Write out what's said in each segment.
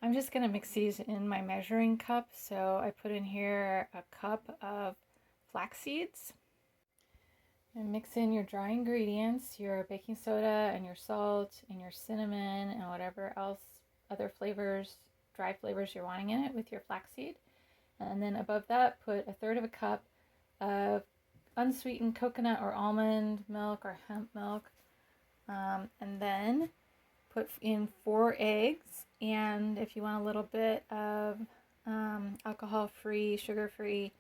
I'm just going to mix these in my measuring cup. So I put in here a cup of flax seeds. And mix in your dry ingredients, your baking soda and your salt and your cinnamon and whatever else, other flavors, dry flavors you're wanting in it with your flaxseed. And then above that, put a third of a cup of unsweetened coconut or almond milk or hemp milk. And then put in 4 eggs. And if you want a little bit of alcohol-free, sugar-free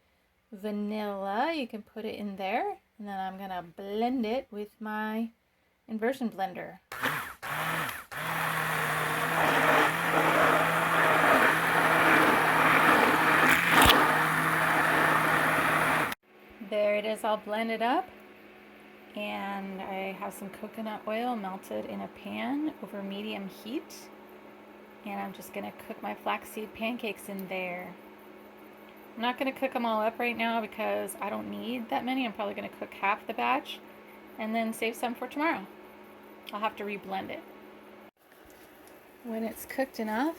vanilla, you can put it in there. And then I'm gonna blend it with my inversion blender. There it is, all blended up. And I have some coconut oil melted in a pan over medium heat. And I'm just gonna cook my flaxseed pancakes in there. I'm not going to cook them all up right now because I don't need that many. I'm probably going to cook half the batch and then save some for tomorrow. I'll have to reblend it. When it's cooked enough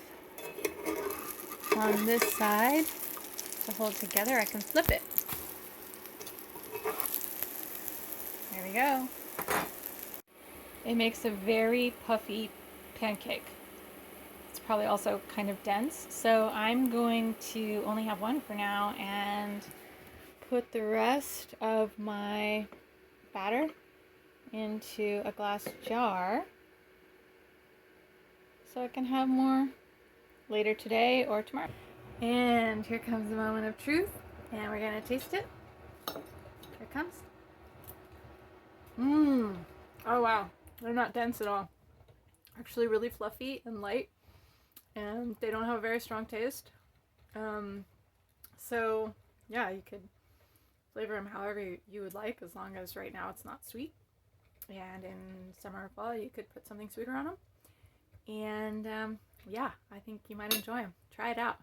on this side to hold together, I can flip it. There we go. It makes a very puffy pancake. Probably also kind of dense, so I'm going to only have one for now and put the rest of my batter into a glass jar so I can have more later today or tomorrow. And here comes the moment of truth, and we're gonna taste it. Here it comes. Oh wow, they're not dense at all. Actually really fluffy and light. And they don't have a very strong taste. So yeah, you could flavor them however you would like, as long as right now it's not sweet. And in summer or fall, you could put something sweeter on them. And yeah, I think you might enjoy them. Try it out.